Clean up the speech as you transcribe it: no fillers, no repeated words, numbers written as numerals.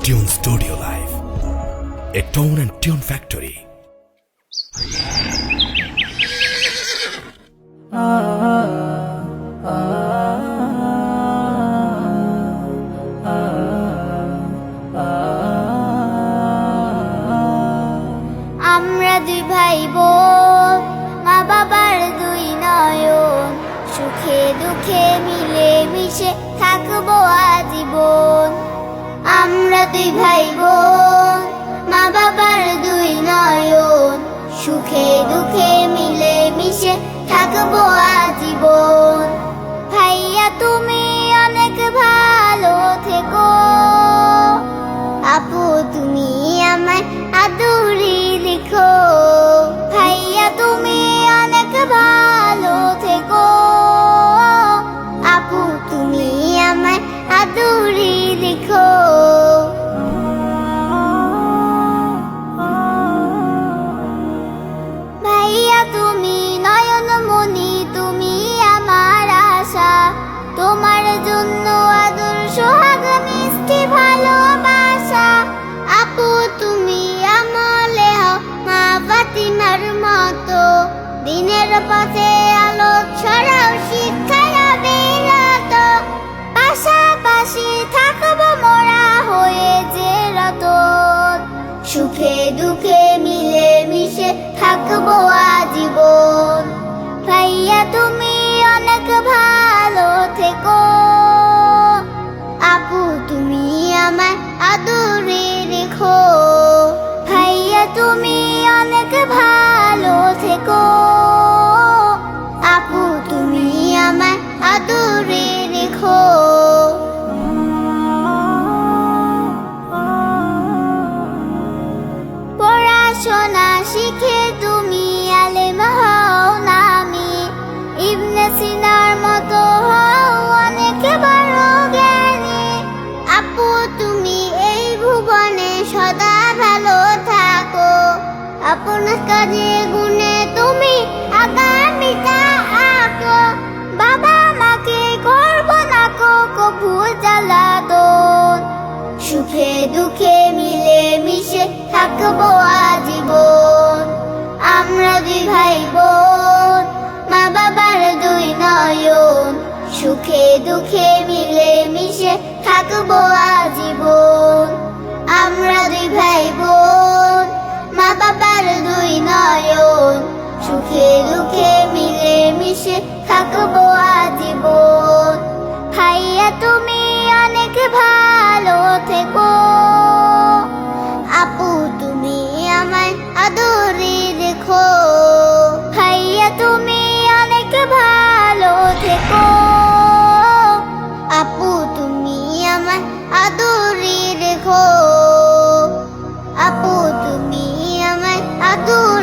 Tune Studio Live, a tone and tune factory. আমরা দুই ভাই বোন, মা বাবার দুই নয়ন, সুখে দুঃখে মিলে মিশে থাকবো আজীবন। আমরা দুই ভাই বোন, মা বাবার দুই নয়ন, সুখে দুঃখে মিলে মিশে থাকবো আজীবন। ভাইয়া তুমি অনেক ভালো থেকো, আপু তুমি আমায় আদুরি লিখো। ভাইয়া তুমি অনেক ভালো থেকো, আপু তুমি আমায় আদুরি লিখো। ভাইয়া তুমি নয়নমণি, তুমি আমার আশা, তোমার জন্য আদর সোহাগ মিষ্টি ভালোবাসা। আপু তুমি আমলে হও মা ফাতিমার মতো, দিনের পথে আলো ছড়াও শিক্ষায় বিরত। পাশাপাশি থাকবো মোরা হয়ে যে রতন, সুখে দুঃখে মিলে মিশে থাকবো আজীবন। ভাইয়া তুমি অনেক ভালো থেকো, আপু তুমি আমায় আদরে রেখো। ভাইয়া তুমি অনেক ভালো থেকো, আপু তুমি আমায় আদরে রেখো। পড়াশোনা শিখে তুমি আলেম হও নামি, ইবনে সিনার মতো হও অনেক বড় জ্ঞানী। আপু তুমি এই ভুবনে সদা ভালো থাকো, আপনার কাজে গুণে তুমি আগামীটা আঁকো। বাবা মাকে করবো না কভু জ্বালাতন, সুখে দুঃখে মিলে মিশে থাকবো আজীবন। আমরা দুই ভাই বোন, মা বাবার দুই নয়ন, সুখে দুঃখে মিলে মিশে থাকবো আজীবন। আমরা দুই ভাই বোন, মা বাবার দুই নয়ন, সুখে দুঃখে মিলে মিশে থাকবো আজীবন। ভাইয়া তুমি অনেক ভালো থেকো, আপু তুমি আমায় আদরে রেখো। ভাইয়া তুমি অনেক ভালো থেকো, আপু তুমি আমায় আদরে রেখো। আপু তুমি আমায় আদরে